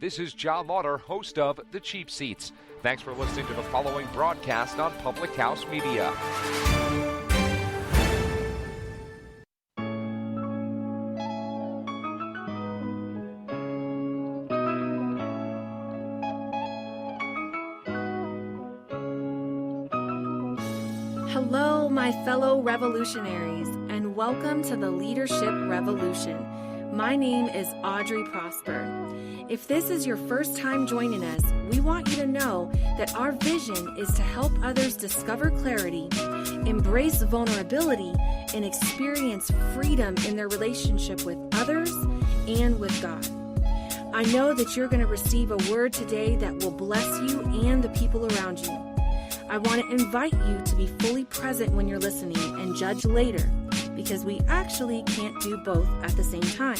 This is John Lauder, host of The Cheap Seats. Thanks for listening to the following broadcast on Public House Media. Hello, my fellow revolutionaries, and welcome to the Leadership Revolution. My name is Audrey Prosper. If this is your first time joining us, we want you to know that our vision is to help others discover clarity, embrace vulnerability, and experience freedom in their relationship with others and with God. I know that you're going to receive a word today that will bless you and the people around you. I want to invite you to be fully present when you're listening and judge later, because we actually can't do both at the same time.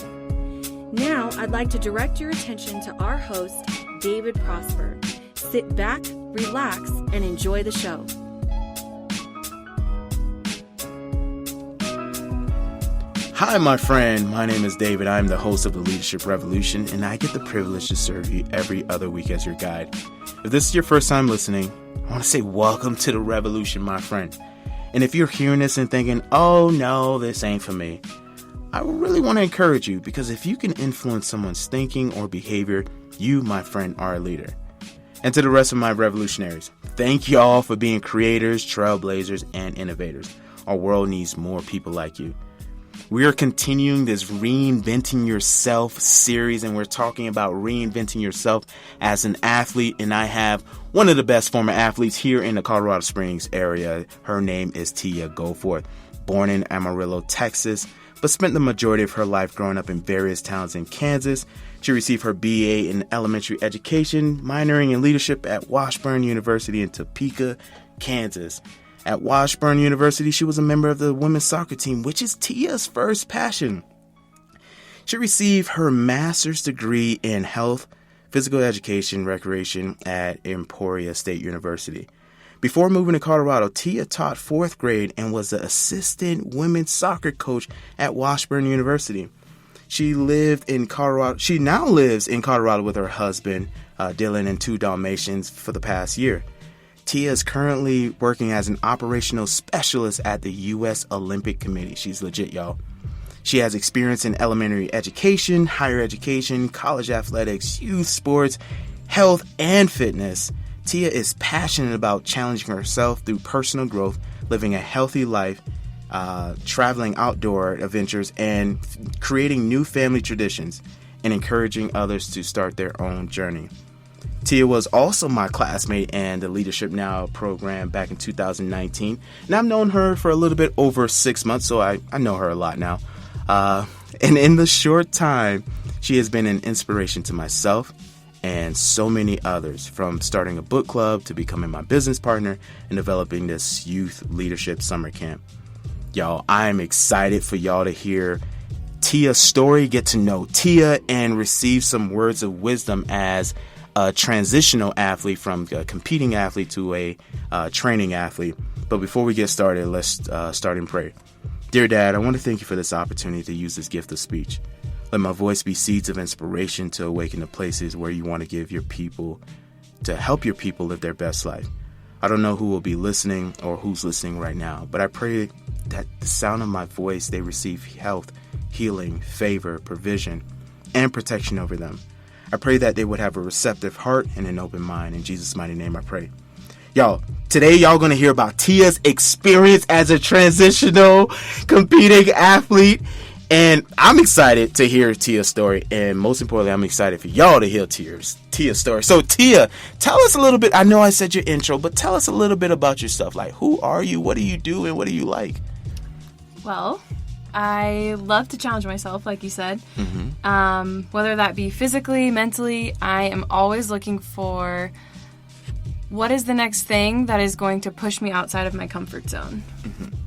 Now, I'd like to direct your attention to our host, David Prosper. Sit back, relax, and enjoy the show. Hi, my friend. My name is David. I'm the host of the Leadership Revolution, and I get the privilege to serve you every other week as your guide. If this is your first time listening, I want to say welcome to the revolution, my friend. And if you're hearing this and thinking, oh no, this ain't for me, I really want to encourage you, because if you can influence someone's thinking or behavior, you, my friend, are a leader. And to the rest of my revolutionaries, thank y'all for being creators, trailblazers, and innovators. Our world needs more people like you. We are continuing this Reinventing Yourself series, and we're talking about reinventing yourself as an athlete. And I have one of the best former athletes here in the Colorado Springs area. Her name is Tia Gourth, born in Amarillo, Texas, but spent the majority of her life growing up in various towns in Kansas. She received her BA in elementary education, minoring in leadership at Washburn University in Topeka, Kansas. At Washburn University, she was a member of the women's soccer team, which is Tia's first passion. She received her master's degree in health, physical education, recreation at Emporia State University. Before moving to Colorado, Tia taught fourth grade and was the assistant women's soccer coach at Washburn University. She now lives in Colorado with her husband, Dylan, and 2 Dalmatians for the past year. Tia is currently working as an operational specialist at the U.S. Olympic Committee. She's legit, y'all. She has experience in elementary education, higher education, college athletics, youth sports, health, and fitness. Tia is passionate about challenging herself through personal growth, living a healthy life, traveling outdoor adventures, and creating new family traditions, and encouraging others to start their own journey. Tia was also my classmate in the Leadership Now program back in 2019. And I've known her for a little bit over 6 months, so I know her a lot now. And in the short time, she has been an inspiration to myself and so many others, from starting a book club to becoming my business partner and developing this youth leadership summer camp. Y'all, I'm excited for y'all to hear Tia's story, get to know Tia, and receive some words of wisdom as a transitional athlete from a competing athlete to a training athlete. But before we get started, let's start in prayer. Dear Dad, I want to thank you for this opportunity to use this gift of speech. Let my voice be seeds of inspiration to awaken the places where you want to give your people, to help your people live their best life. I don't know who will be listening or who's listening right now, but I pray that the sound of my voice, they receive health, healing, favor, provision, and protection over them. I pray that they would have a receptive heart and an open mind. In Jesus' mighty name I pray. Y'all, today y'all going to hear about Tia's experience as a transitional competing athlete. And I'm excited to hear Tia's story. And most importantly, I'm excited for y'all to hear Tia's story. So Tia, tell us a little bit. I know I said your intro, but tell us a little bit about yourself. Like, who are you? What do you do? And what do you like? Well, I love to challenge myself, like you said. Whether that be physically, mentally, I am always looking for what is the next thing that is going to push me outside of my comfort zone.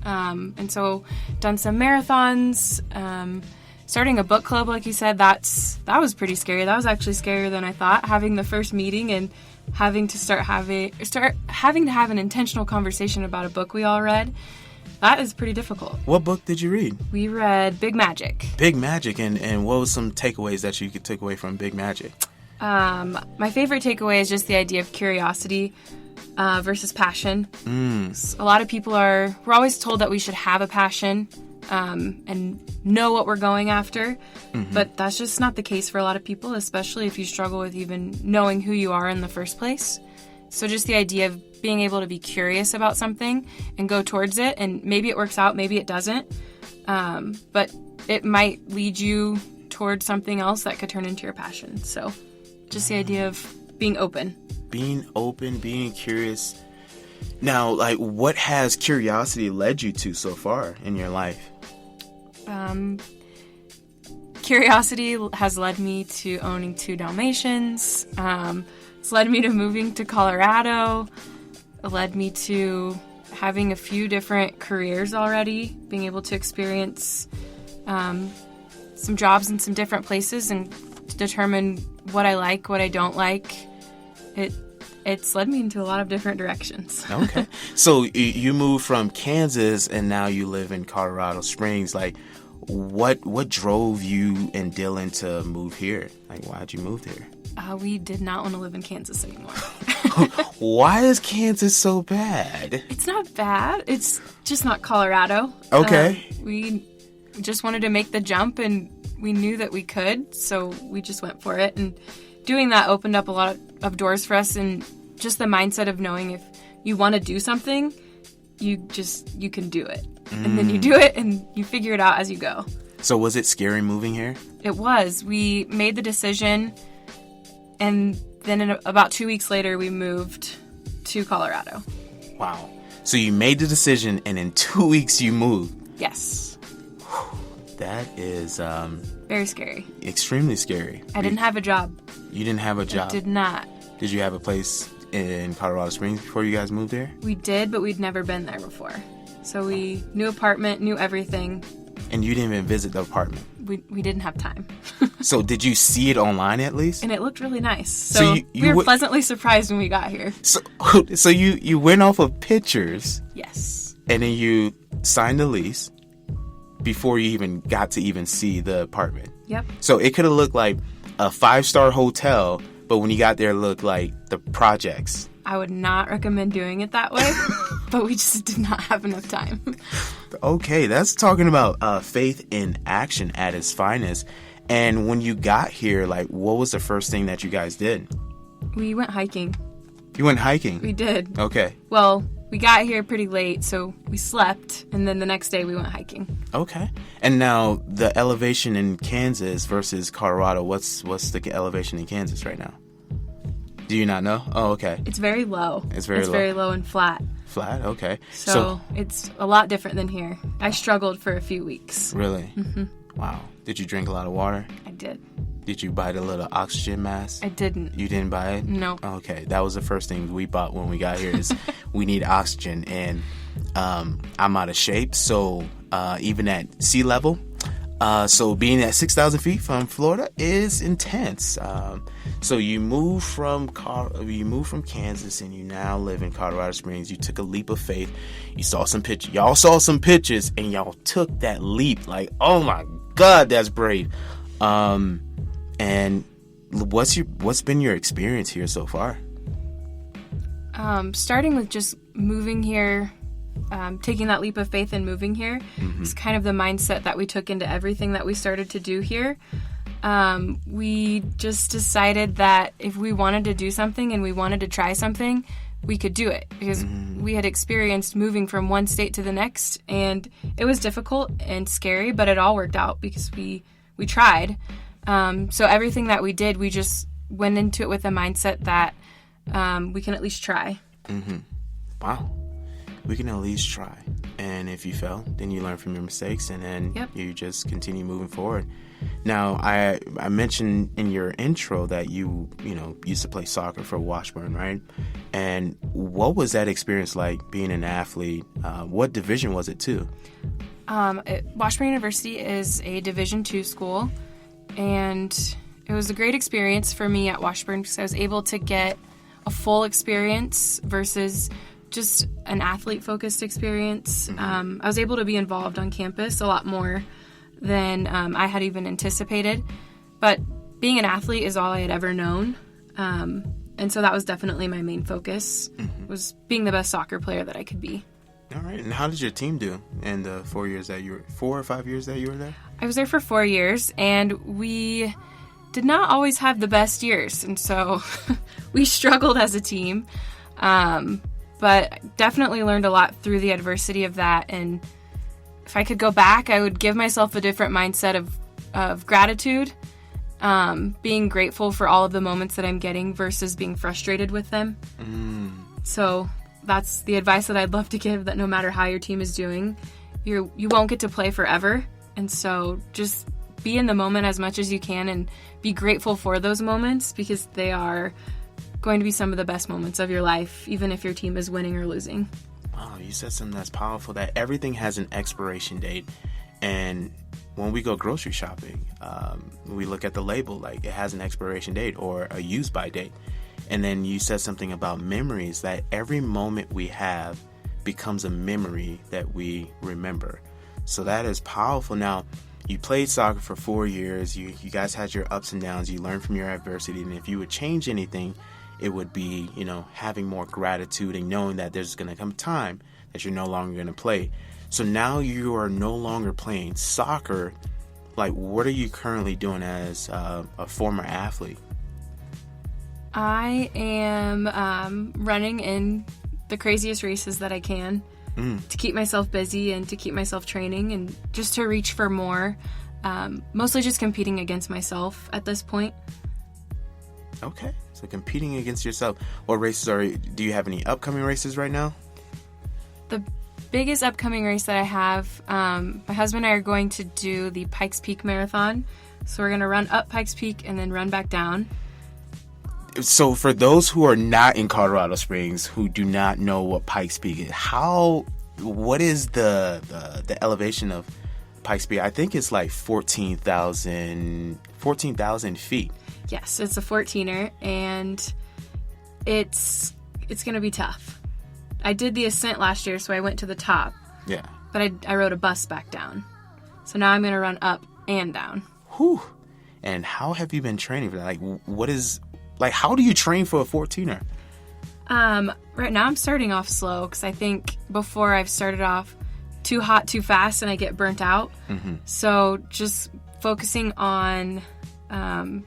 And so done some marathons, starting a book club, like you said, that was pretty scary. That was actually scarier than I thought, having the first meeting and having to having to have an intentional conversation about a book we all read. That is pretty difficult. What book did you read? We read Big Magic. Big Magic, and what was some takeaways that you could take away from Big Magic? My favorite takeaway is just the idea of curiosity versus passion. A lot of people we're always told that we should have a passion and know what we're going after, but that's just not the case for a lot of people, especially if you struggle with even knowing who you are in the first place. So just the idea of being able to be curious about something and go towards it, and maybe it works out, maybe it doesn't, but it might lead you towards something else that could turn into your passion. So just the idea of being open. Being open, being curious. Now, like, what has curiosity led you to so far in your life? Curiosity has led me to owning 2 Dalmatians. It's led me to moving to Colorado. It led me to having a few different careers already, being able to experience some jobs in some different places and determine what I like, what I don't like. It's led me into a lot of different directions. Okay. So you moved from Kansas and now you live in Colorado Springs. Like, what drove you and Dylan to move here? Like, why'd you move here? We did not want to live in Kansas anymore. Why is Kansas so bad? It's not bad. It's just not Colorado. Okay. We just wanted to make the jump, and we knew that we could, so we just went for it. And doing that opened up a lot of doors for us, and just the mindset of knowing if you want to do something, you can do it. And then you do it, and you figure it out as you go. So was it scary moving here? It was. We made the decision, and then about 2 weeks later, we moved to Colorado. Wow. So you made the decision, and in 2 weeks you moved. Yes. That is very scary. Extremely scary. I didn't have a job. You didn't have a job? I did not. Did you have a place in Colorado Springs before you guys moved there? We did, but we'd never been there before. So we new apartment, knew everything. And you didn't even visit the apartment? We didn't have time. So did you see it online at least? And it looked really nice. So we were pleasantly surprised when we got here. So you went off of pictures. Yes. And then you signed the lease before you even got to even see the apartment. Yep. So it could have looked like a 5-star hotel, but when you got there, it looked like the projects. I would not recommend doing it that way, but we just did not have enough time. Okay, that's talking about faith in action at its finest. And when you got here, like, what was the first thing that you guys did? We went hiking. You went hiking? We did. Okay. Well, we got here pretty late, so we slept, and then the next day we went hiking. Okay. And now the elevation in Kansas versus Colorado, what's the elevation in Kansas right now? Do you not know? Oh, okay. It's very low. It's very low and flat. Flat? Okay. So it's a lot different than here. I struggled for a few weeks. Really? Mm-hmm. Wow. Did you drink a lot of water? I did. Did you buy the little oxygen mask? I didn't. You didn't buy it? No. Okay. That was the first thing we bought when we got here is we need oxygen. And I'm out of shape. So even at sea level, so being at 6,000 feet from Florida is intense. So you moved from Kansas and you now live in Colorado Springs. You took a leap of faith. You saw some pictures. Y'all saw some pictures and y'all took that leap. Like, oh my God, that's brave. And what's been your experience here so far? Starting with just moving here. Taking that leap of faith and moving here is kind of the mindset that we took into everything that we started to do here. We just decided that if we wanted to do something and we wanted to try something, we could do it because we had experienced moving from one state to the next, and it was difficult and scary, but it all worked out because we tried. So everything that we did, we just went into it with a mindset that we can at least try. Mm-hmm. Wow. We can at least try. And if you fail, then you learn from your mistakes, and then you just continue moving forward. Now, I mentioned in your intro that you used to play soccer for Washburn, right? And what was that experience like being an athlete? What division was it too? Washburn University is a Division II school, and it was a great experience for me at Washburn because I was able to get a full experience versus just an athlete-focused experience. I was able to be involved on campus a lot more than I had even anticipated. But being an athlete is all I had ever known. And so that was definitely my main focus, was being the best soccer player that I could be. All right. And how did your team do in the 4 or 5 years that you were there? I was there for 4 years, and we did not always have the best years. And so we struggled as a team, but definitely learned a lot through the adversity of that. And if I could go back, I would give myself a different mindset of gratitude, being grateful for all of the moments that I'm getting versus being frustrated with them. So that's the advice that I'd love to give, that no matter how your team is doing, you won't get to play forever. And so just be in the moment as much as you can and be grateful for those moments, because they are going to be some of the best moments of your life, even if your team is winning or losing. Wow, you said something that's powerful, that everything has an expiration date. And when we go grocery shopping, we look at the label, like it has an expiration date or a use by date. And then you said something about memories, that every moment we have becomes a memory that we remember. So that is powerful. Now, you played soccer for 4 years. You guys had your ups and downs. You learned from your adversity. And if you would change anything, it would be, having more gratitude and knowing that there's going to come a time that you're no longer going to play. So now you are no longer playing soccer. Like, what are you currently doing as a former athlete? I am running in the craziest races that I can to keep myself busy and to keep myself training and just to reach for more. Mostly just competing against myself at this point. Okay, so competing against yourself. What races do you have any upcoming races right now? The biggest upcoming race that I have, my husband and I are going to do the Pikes Peak Marathon. So we're going to run up Pikes Peak and then run back down. So for those who are not in Colorado Springs, who do not know what Pikes Peak is, what is the elevation of Pikes Peak? I think it's like 14,000 feet. Yes, it's a 14er, and it's going to be tough. I did the ascent last year, so I went to the top. Yeah. But I rode a bus back down. So now I'm going to run up and down. Whew. And how have you been training for that? How do you train for a 14er? Right now I'm starting off slow, because I think before I've started off too hot, too fast, and I get burnt out. So just focusing on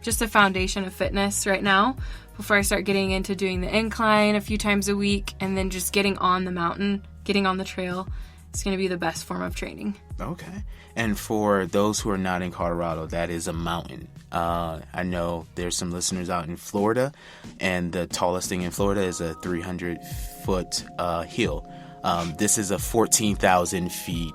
just a foundation of fitness right now before I start getting into doing the incline a few times a week, and then just getting on the mountain, getting on the trail. It's going to be the best form of training. Okay. And for those who are not in Colorado, that is a mountain. I know there's some listeners out in Florida, and the tallest thing in Florida is a 300-foot hill. This is a 14,000 feet.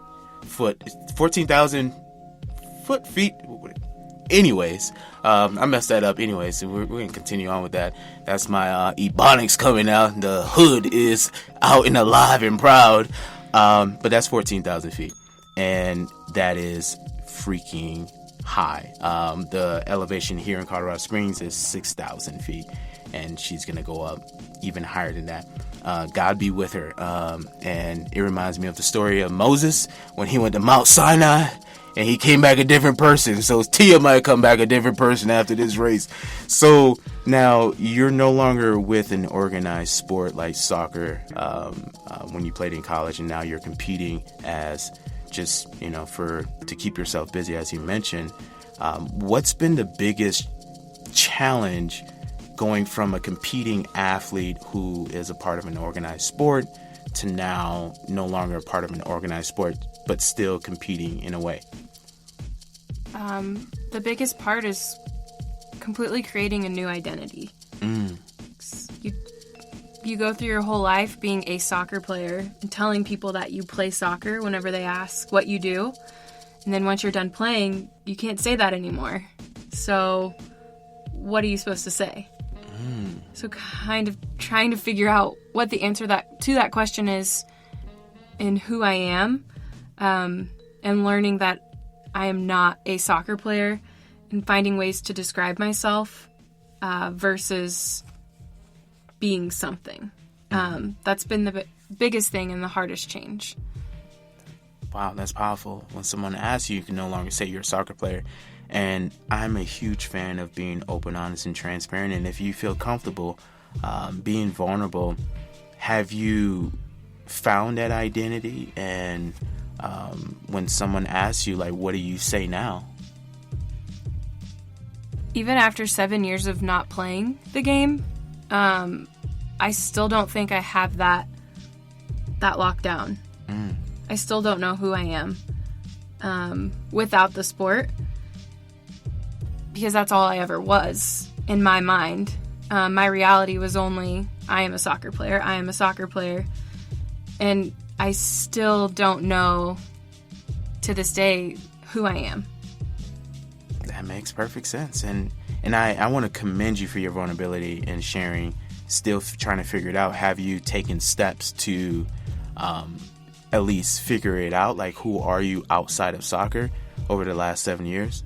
Anyways, I messed that up anyways, so we're going to continue on with that. That's my Ebonics coming out. The hood is out and alive and proud. But that's 14,000 feet. And that is freaking high. The elevation here in Colorado Springs is 6,000 feet. And she's going to go up even higher than that. God be with her. And it reminds me of the story of Moses when he went to Mount Sinai and he came back a different person. So Tia might come back a different person after this race. So now you're no longer with an organized sport like soccer when you played in college, and now you're competing as just, to keep yourself busy, as you mentioned. What's been the biggest challenge going from a competing athlete who is a part of an organized sport to now no longer a part of an organized sport, but still competing in a way? The biggest part is completely creating a new identity. You go through your whole life being a soccer player and telling people that you play soccer whenever they ask what you do. And then once you're done playing, you can't say that anymore. So what are you supposed to say? So kind of trying to figure out what the answer to that question is and who I am, and learning that I am not a soccer player, and finding ways to describe myself versus being something. That's been the biggest thing and the hardest change. Wow, that's powerful. When someone asks you, you can no longer say you're a soccer player. And I'm a huge fan of being open, honest, and transparent. And if you feel comfortable being vulnerable, have you found that identity? And when someone asks you, like, what do you say now? Even after 7 years of not playing the game, I still don't think I have that locked down. I still don't know who I am without the sport, because that's all I ever was in my mind. My reality was only, I am a soccer player. And I still don't know to this day who I am. That makes perfect sense. And I want to commend you for your vulnerability and sharing, still trying to figure it out. Have you taken steps to at least figure it out? Like, who are you outside of soccer over the last 7 years?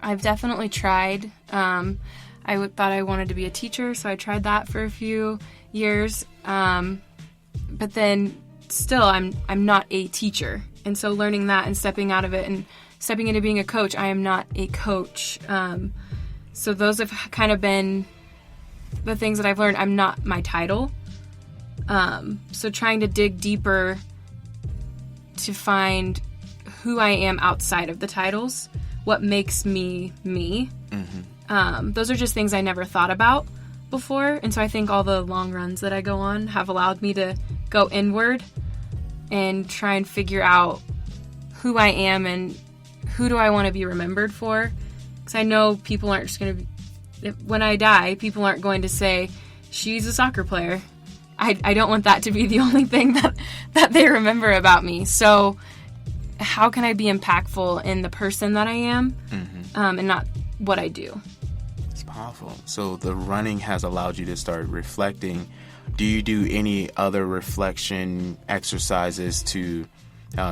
I've definitely tried. I thought I wanted to be a teacher, so I tried that for a few years. But then still, I'm not a teacher. And so learning that and stepping out of it and stepping into being a coach, I am not a coach. So those have kind of been the things that I've learned. I'm not my title. So trying to dig deeper to find who I am outside of the titles, what makes me me. Those are just things I never thought about before. And so I think all the long runs that I go on have allowed me to go inward and try and figure out who I am and who do I want to be remembered for. Because I know people aren't just going to, when I die, people aren't going to say, she's a soccer player. I don't want that to be the only thing that they remember about me. So how can I be impactful in the person that I am and not what I do? It's powerful. So the running has allowed you to start reflecting. Do you do any other reflection exercises to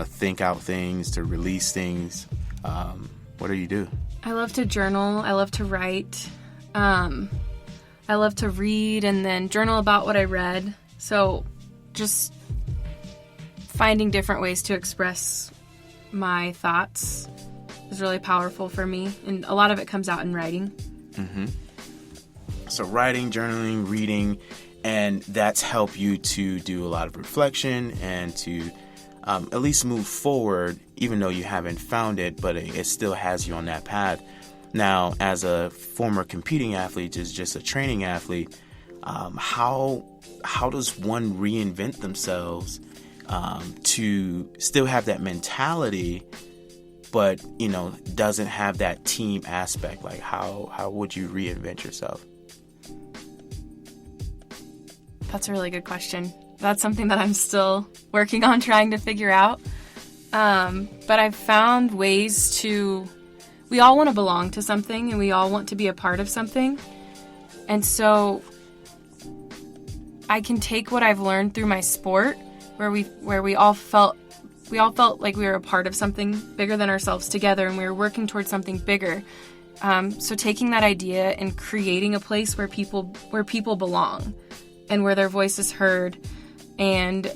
think out things, to release things? What do you do? I love to journal. I love to write. I love to read and then journal about what I read. So just finding different ways to express my thoughts is really powerful for me. And a lot of it comes out in writing. So writing, journaling, reading, and that's helped you to do a lot of reflection and to at least move forward, even though you haven't found it, but it still has you on that path. Now, as a former competing athlete, just a training athlete, how does one reinvent themselves to still have that mentality, but, doesn't have that team aspect? Like, how would you reinvent yourself? That's a really good question. That's something that I'm still working on trying to figure out. But I've found ways to... We all want to belong to something, and we all want to be a part of something. And so I can take what I've learned through my sport, where we all felt like we were a part of something bigger than ourselves together, and we were working towards something bigger. So taking that idea and creating a place where people belong, and where their voice is heard, and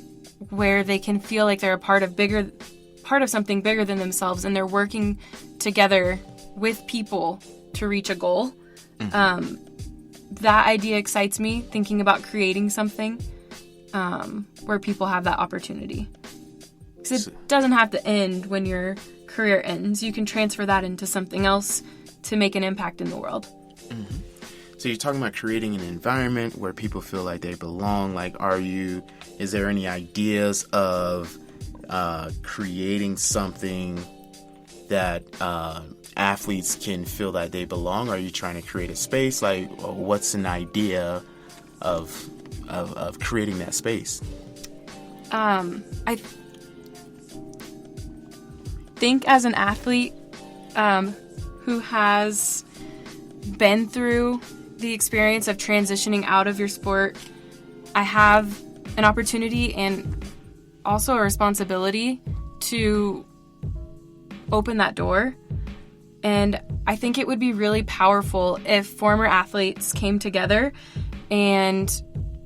where they can feel like they're a part of something bigger than themselves, and they're working together with people to reach a goal. That idea excites me, thinking about creating something where people have that opportunity. Because it doesn't have to end when your career ends. You can transfer that into something else to make an impact in the world. So you're talking about creating an environment where people feel like they belong. Like, is there any ideas of creating something that athletes can feel that they belong? Are you trying to create a space? Like, what's an idea of creating that space? I think as an athlete who has been through the experience of transitioning out of your sport, I have an opportunity and also a responsibility to open that door. And I think it would be really powerful if former athletes came together and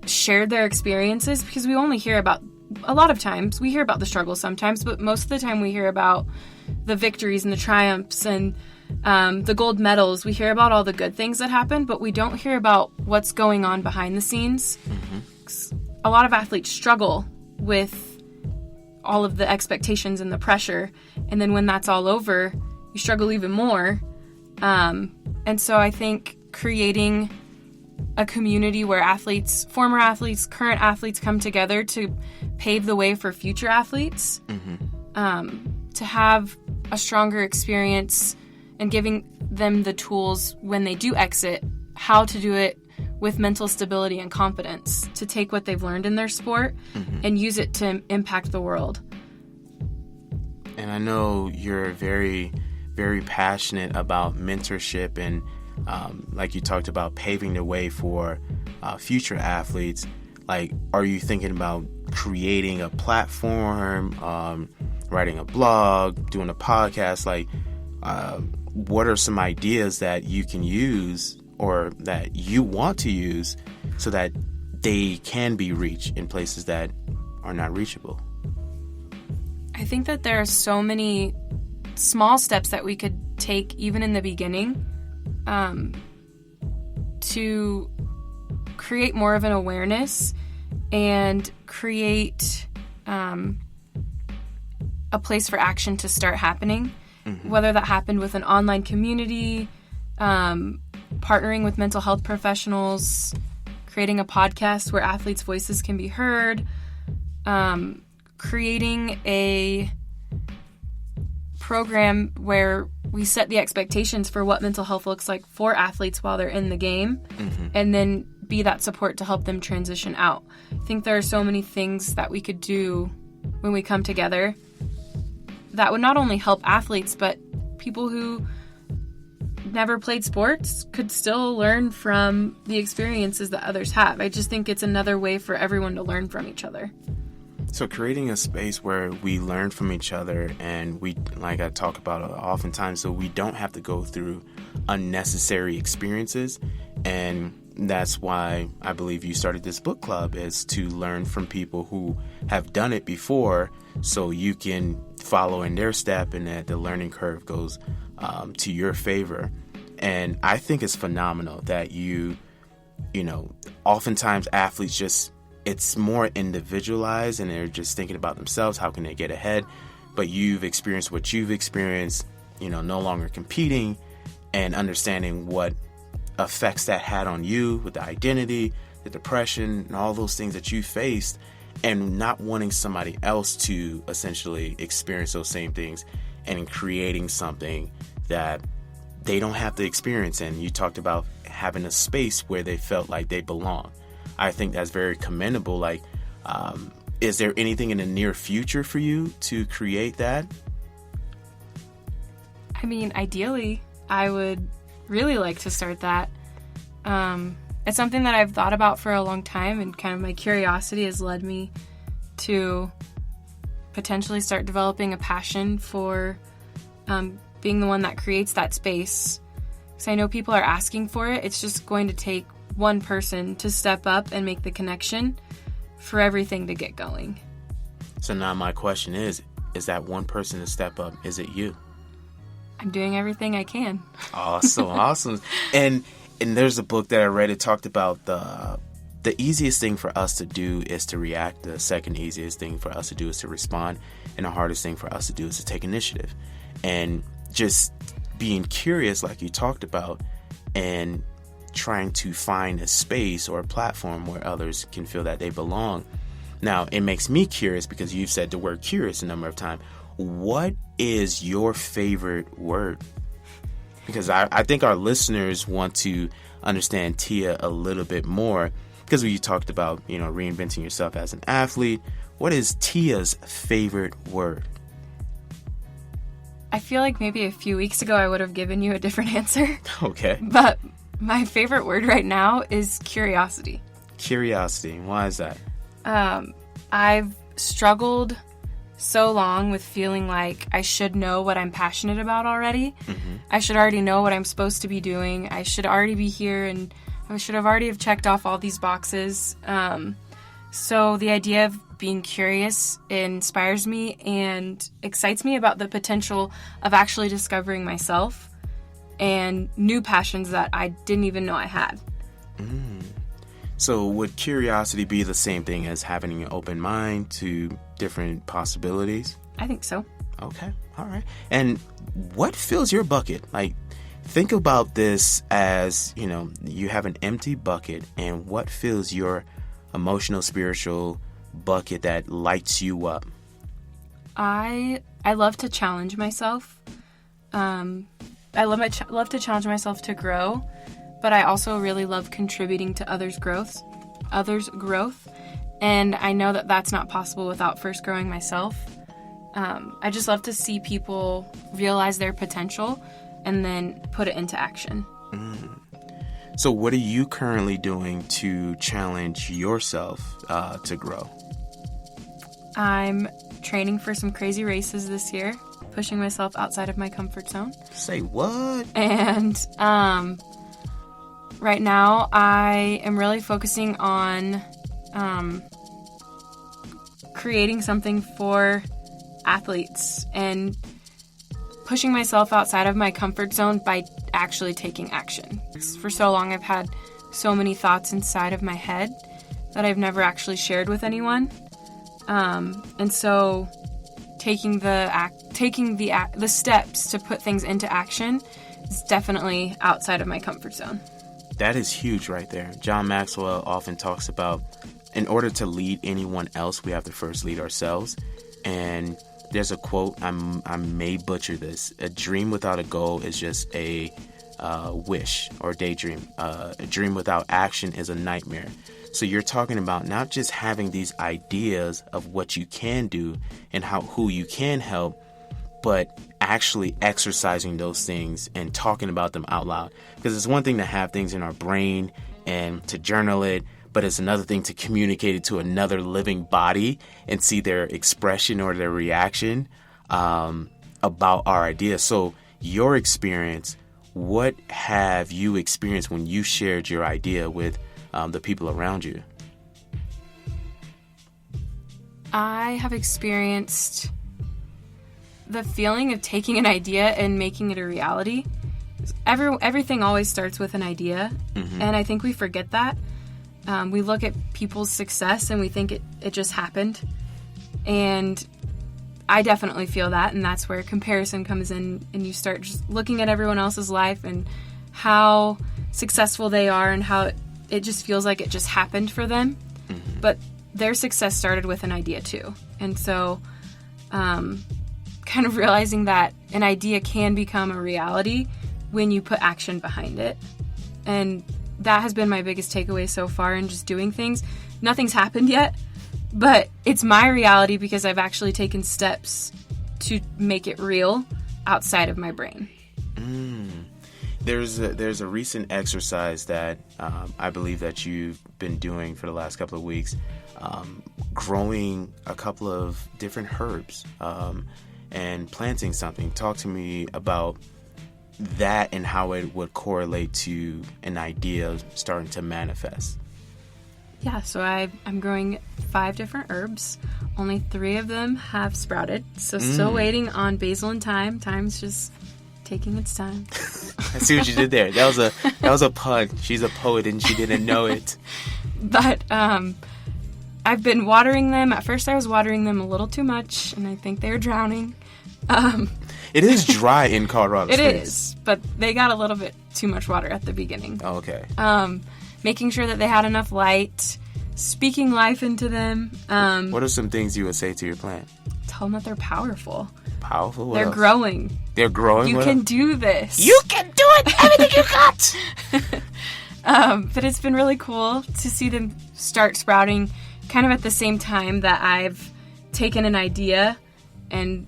shared their experiences, because we only hear about, a lot of times, we hear about the struggles sometimes, but most of the time we hear about the victories and the triumphs and the gold medals. We hear about all the good things that happen, but we don't hear about what's going on behind the scenes. A lot of athletes struggle with all of the expectations and the pressure, and then when that's all over, you struggle even more. And so I think creating a community where athletes, former athletes, current athletes come together to pave the way for future athletes, to have a stronger experience and giving them the tools when they do exit, how to do it with mental stability and confidence, to take what they've learned in their sport and use it to impact the world. And I know you're very, very passionate about mentorship and like you talked about paving the way for future athletes. Like, are you thinking about creating a platform, writing a blog, doing a podcast? Like, what are some ideas that you can use or that you want to use so that they can be reached in places that are not reachable? I think that there are so many small steps that we could take even in the beginning to create more of an awareness and create a place for action to start happening, whether that happened with an online community, partnering with mental health professionals, creating a podcast where athletes' voices can be heard, creating a program where we set the expectations for what mental health looks like for athletes while they're in the game, and then be that support to help them transition out. I think there are so many things that we could do when we come together that would not only help athletes, but people who never played sports could still learn from the experiences that others have. I just think it's another way for everyone to learn from each other. So creating a space where we learn from each other, and we, like I talk about oftentimes, so we don't have to go through unnecessary experiences. And that's why I believe you started this book club, is to learn from people who have done it before, so you can follow in their step and that the learning curve goes to your favor. And I think it's phenomenal that you know, oftentimes athletes just, it's more individualized and they're just thinking about themselves. How can they get ahead? But you've experienced what you've experienced, you know, no longer competing and understanding what effects that had on you with the identity, the depression, and all those things that you faced, and not wanting somebody else to essentially experience those same things, and in creating something that they don't have to experience. And you talked about having a space where they felt like they belong. I think that's very commendable. Like, is there anything in the near future for you to create that? I mean, ideally, I would really like to start that. It's something that I've thought about for a long time, and kind of my curiosity has led me to potentially start developing a passion for being the one that creates that space. Because I know people are asking for it. It's just going to take one person to step up and make the connection for everything to get going. So now my question is that one person to step up, is it you? I'm doing everything I can. Awesome. And there's a book that I read, it talked about the easiest thing for us to do is to react. The second easiest thing for us to do is to respond. And the hardest thing for us to do is to take initiative. And just being curious, like you talked about, and trying to find a space or a platform where others can feel that they belong. Now, it makes me curious because you've said the word curious a number of times. What is your favorite word? Because I think our listeners want to understand Tia a little bit more, because when you talked about, you know, reinventing yourself as an athlete, what is Tia's favorite word? I feel like maybe a few weeks ago I would have given you a different answer. Okay. But my favorite word right now is curiosity. Curiosity. Why is that? I've struggled so long with feeling like I should know what I'm passionate about already. I should already know what I'm supposed to be doing. I should already be here, and I should have already checked off all these boxes. So the idea of being curious inspires me and excites me about the potential of actually discovering myself and new passions that I didn't even know I had. So would curiosity be the same thing as having an open mind to different possibilities? I think so. Okay. All right. And what fills your bucket? Like, think about this as, you have an empty bucket, and what fills your emotional, spiritual bucket that lights you up? I love to challenge myself. I love to challenge myself to grow, but I also really love contributing to others' growth. And I know that that's not possible without first growing myself. I just love to see people realize their potential and then put it into action. So what are you currently doing to challenge yourself to grow? I'm training for some crazy races this year, pushing myself outside of my comfort zone. Say what? And right now I am really focusing on creating something for athletes and pushing myself outside of my comfort zone by actually taking action. For so long I've had so many thoughts inside of my head that I've never actually shared with anyone. And so taking the steps to put things into action is definitely outside of my comfort zone. That is huge right there. John Maxwell often talks about, in order to lead anyone else, we have to first lead ourselves. And there's a quote, I may butcher this: a dream without a goal is just a wish or daydream. A dream without action is a nightmare. So you're talking about not just having these ideas of what you can do and who you can help, but actually exercising those things and talking about them out loud. Because it's one thing to have things in our brain and to journal it, but it's another thing to communicate it to another living body and see their expression or their reaction about our idea. So your experience, what have you experienced when you shared your idea with the people around you? I have experienced the feeling of taking an idea and making it a reality. Everything always starts with an idea, and I think we forget that. We look at people's success and we think it just happened. And I definitely feel that, and that's where comparison comes in, and you start just looking at everyone else's life and how successful they are and how it just feels like it just happened for them. But their success started with an idea too. And so kind of realizing that an idea can become a reality when you put action behind it. And that has been my biggest takeaway so far in just doing things. Nothing's happened yet, but it's my reality because I've actually taken steps to make it real outside of my brain. There's a recent exercise that I believe that you've been doing for the last couple of weeks, growing a couple of different herbs and planting something. Talk to me about that and how it would correlate to an idea starting to manifest. Yeah, so I'm growing 5 different herbs. Only 3 of them have sprouted. So still waiting on basil and thyme. Thyme's just taking its time. I see what you did there. That was a pun. She's a poet and she didn't know it. But I've been watering them. At first I was watering them a little too much, and I think they're drowning. It is dry in Colorado Springs. It is, but they got a little bit too much water at the beginning. Oh, okay. Making sure that they had enough light, speaking life into them. What are some things you would say to your plant? Tell them that they're powerful. Powerful? What they're else? growing. They're growing? You can do this. You can do it! Everything you got! But it's been really cool to see them start sprouting kind of at the same time that I've taken an idea and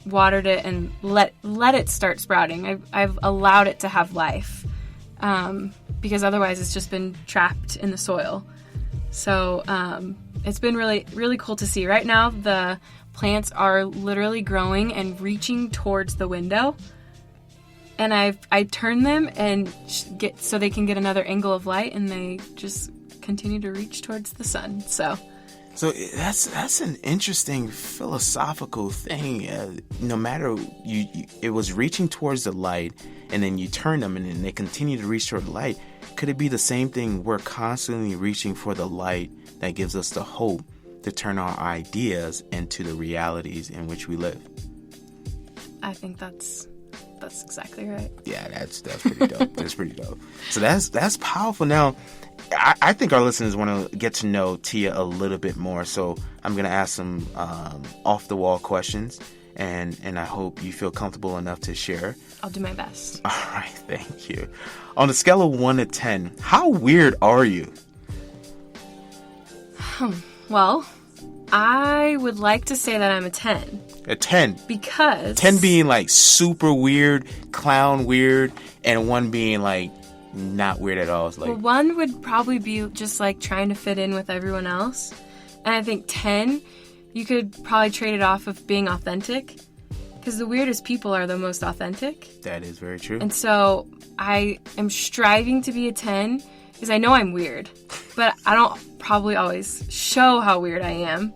watered it and let it start sprouting. I've allowed it to have life, because otherwise it's just been trapped in the soil. So it's been really, really cool to see. Right now the plants are literally growing and reaching towards the window, and I turn them and so they can get another angle of light, and they just continue to reach towards the sun. So So that's an interesting philosophical thing. No matter it was reaching towards the light, and then you turn them, and then they continue to reach toward the light. Could it be the same thing? We're constantly reaching for the light that gives us the hope to turn our ideas into the realities in which we live. I think that's exactly right. Yeah, that's pretty dope. That's pretty dope. So that's powerful. Now, I think our listeners want to get to know Tia a little bit more. So I'm going to ask some off the wall questions, and I hope you feel comfortable enough to share. I'll do my best. All right, thank you. On a scale of 1 to 10, how weird are you? Well, I would like to say that I'm a 10. A 10? Because 10 being like super weird, clown weird, and 1 being like not weird at all. It's like, well, 1 would probably be just like trying to fit in with everyone else. And I think 10, you could probably trade it off of being authentic. Because the weirdest people are the most authentic. That is very true. And so I am striving to be a 10 because I know I'm weird. But I don't probably always show how weird I am.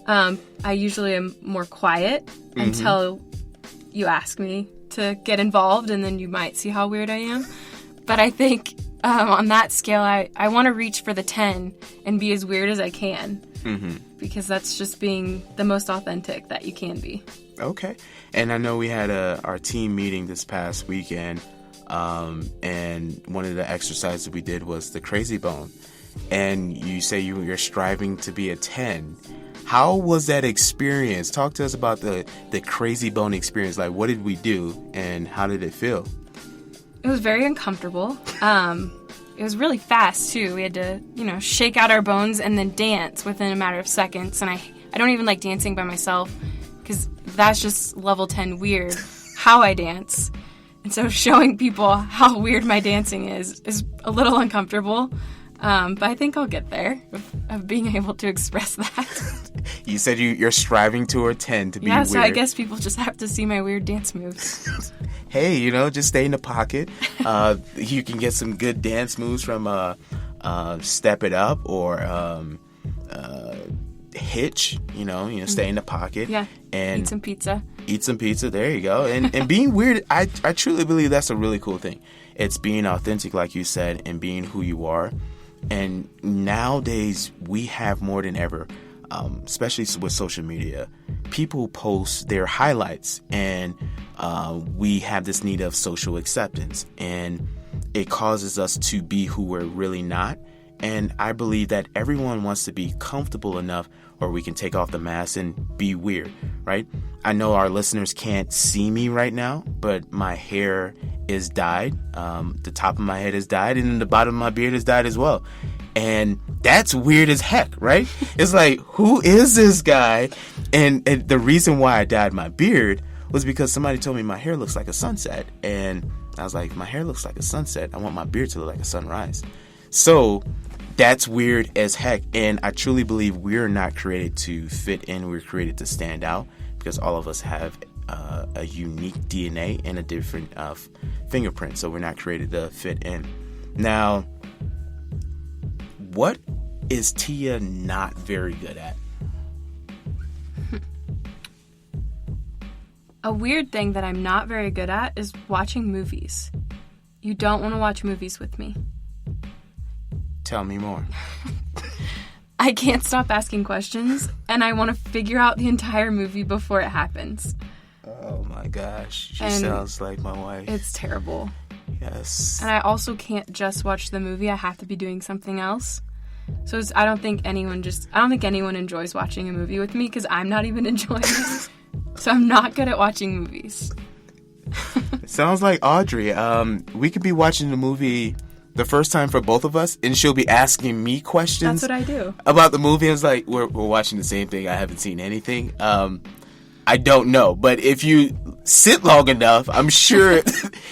I usually am more quiet until you ask me to get involved, and then you might see how weird I am. But I think on that scale, I want to reach for the 10 and be as weird as I can. Because that's just being the most authentic that you can be. Okay. And I know we had our team meeting this past weekend, and one of the exercises we did was the crazy bone. And you say you're striving to be a 10. How was that experience? Talk to us about the crazy bone experience. Like, what did we do, and how did it feel? It was very uncomfortable. It was really fast, too. We had to, shake out our bones and then dance within a matter of seconds. And I don't even like dancing by myself because that's just level 10 weird, how I dance. And so showing people how weird my dancing is a little uncomfortable. But I think I'll get there of being able to express that. You said you're striving toward 10 to be weird. Yeah, so I guess people just have to see my weird dance moves. Hey, just stay in the pocket. You can get some good dance moves from Step It Up or Hitch. Stay in the pocket. Yeah, and eat some pizza. Eat some pizza, there you go. And being weird, I truly believe that's a really cool thing. It's being authentic, like you said, and being who you are. And nowadays, we have more than ever, especially with social media, people post their highlights, and we have this need of social acceptance, and it causes us to be who we're really not. And I believe that everyone wants to be comfortable enough, or we can take off the mask and be weird, right? I know our listeners can't see me right now, but my hair is dyed. The top of my head is dyed, and then the bottom of my beard is dyed as well. And that's weird as heck, right? It's like, who is this guy? And the reason why I dyed my beard was because somebody told me my hair looks like a sunset. And I was like, my hair looks like a sunset. I want my beard to look like a sunrise. So that's weird as heck. And I truly believe we're not created to fit in. We're created to stand out, because all of us have a unique DNA and a different fingerprint. So we're not created to fit in. Now, what is Tia not very good at? A weird thing that I'm not very good at is watching movies. You don't want to watch movies with me. Tell me more. I can't stop asking questions, and I want to figure out the entire movie before it happens. Oh my gosh. She sounds like my wife. It's terrible. Yes. And I also can't just watch the movie. I have to be doing something else. So I don't think anyone enjoys watching a movie with me, because I'm not even enjoying it. So I'm not good at watching movies. Sounds like Audrey. We could be watching the movie the first time for both of us, and she'll be asking me questions. That's what I do. About the movie. It's like, we're watching the same thing. I haven't seen anything. I don't know. But if you sit long enough, I'm sure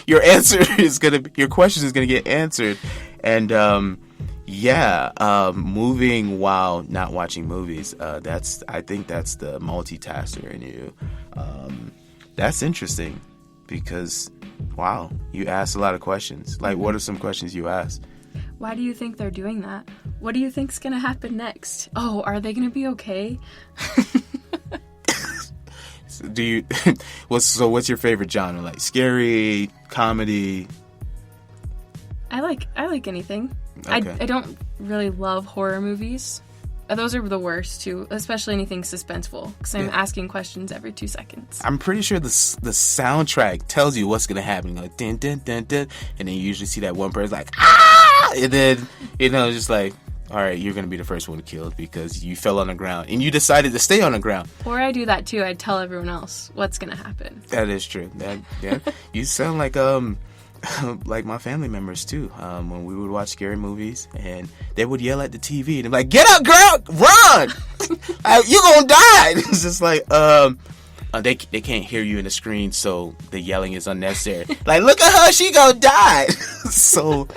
your question is gonna get answered. And moving while not watching movies. I think that's the multitasker in you. That's interesting, because wow, you asked a lot of questions. Like, what are some questions you asked? Why do you think they're doing that? What do you think's going to happen next? Oh, are they going to be okay? So what's your favorite genre? Like scary, comedy? I like anything. Okay. I don't really love horror movies. Those are the worst, too, especially anything suspenseful, because I'm asking questions every 2 seconds. I'm pretty sure the soundtrack tells you what's going to happen. Like, dun, dun, dun, dun, and then you usually see that one person like, ah! And then, just like, all right, you're going to be the first one killed because you fell on the ground, and you decided to stay on the ground. Or I do that, too. I tell everyone else what's going to happen. That is true. You sound like, like my family members too. When we would watch scary movies and they would yell at the TV and they're like, "Get up, girl, run! You're gonna die!" It's just like, they can't hear you in the screen, so the yelling is unnecessary. Like, look at her, she gonna die. So,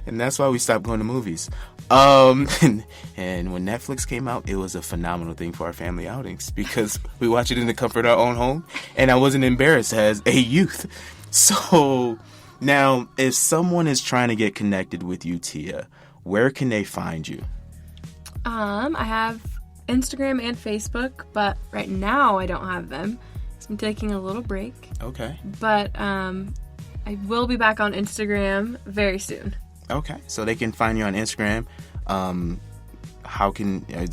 and that's why we stopped going to movies. And when Netflix came out, it was a phenomenal thing for our family outings because we watch it in the comfort of our own home, and I wasn't embarrassed as a youth. So now, if someone is trying to get connected with you, Tia, where can they find you? I have Instagram and Facebook, but right now I don't have them. So I'm taking a little break. Okay. But I will be back on Instagram very soon. Okay, so they can find you on Instagram.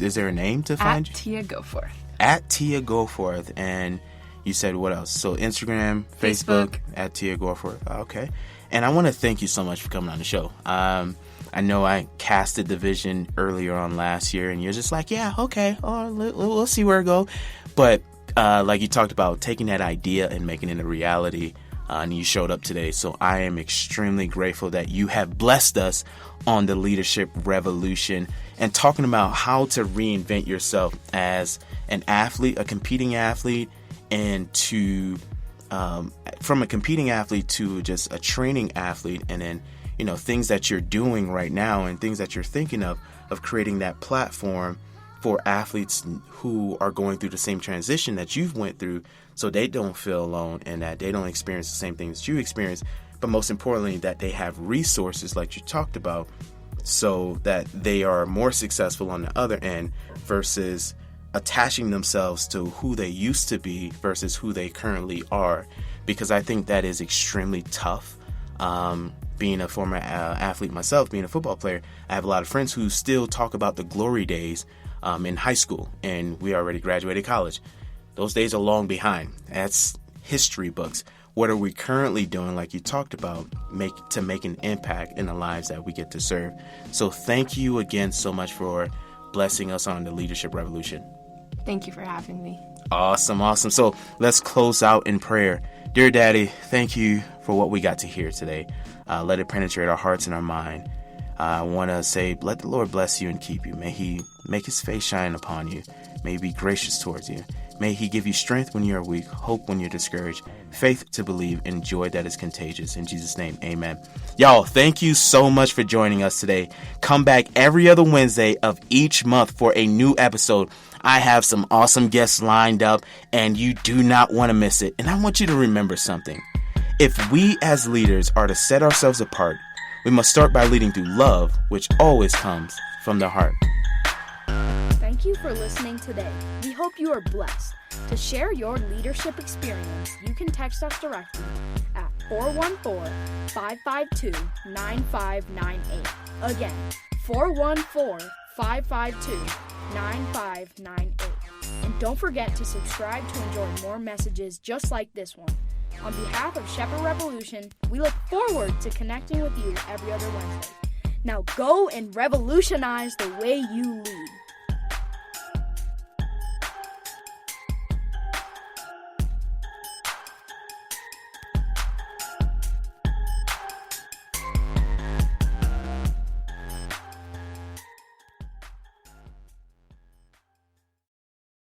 Is there a name to find you? At Tia Gourth. At Tia Gourth. And you said what else? So Instagram, Facebook. At Tia Gourth. Okay. And I want to thank you so much for coming on the show. I know I casted the vision earlier on last year, and you're just like, yeah, okay, we'll see where it goes. But like you talked about, taking that idea and making it a reality, and you showed up today. So I am extremely grateful that you have blessed us on the Leadership Revolution and talking about how to reinvent yourself as an athlete, a competing athlete, and to from a competing athlete to just a training athlete, and then things that you're doing right now and things that you're thinking of creating that platform for athletes who are going through the same transition that you've went through, so they don't feel alone and that they don't experience the same things you experience, but most importantly, that they have resources like you talked about so that they are more successful on the other end versus attaching themselves to who they used to be versus who they currently are, because I think that is extremely tough. Being a former athlete myself, being a football player, I have a lot of friends who still talk about the glory days in high school, and we already graduated college. Those days are long behind. That's history books. What are we currently doing, like you talked about, to make an impact in the lives that we get to serve? So thank you again so much for blessing us on the Leadership Revolution. Thank you for having me. Awesome. So let's close out in prayer. Dear Daddy, thank you for what we got to hear today. Let it penetrate our hearts and our mind. I want to say, let the Lord bless you and keep you. May He make His face shine upon you. May He be gracious towards you. May He give you strength when you are weak, hope when you're discouraged, faith to believe, and joy that is contagious. In Jesus' name, amen. Y'all, thank you so much for joining us today. Come back every other Wednesday of each month for a new episode. I have some awesome guests lined up, and you do not want to miss it. And I want you to remember something. If we as leaders are to set ourselves apart, we must start by leading through love, which always comes from the heart. Thank you for listening today. We hope you are blessed. To share your leadership experience, you can text us directly at 414-552-9598. Again, 414-552-9598. And don't forget to subscribe to enjoy more messages just like this one. On behalf of Shepherd Revolution, we look forward to connecting with you every other Wednesday. Now go and revolutionize the way you lead.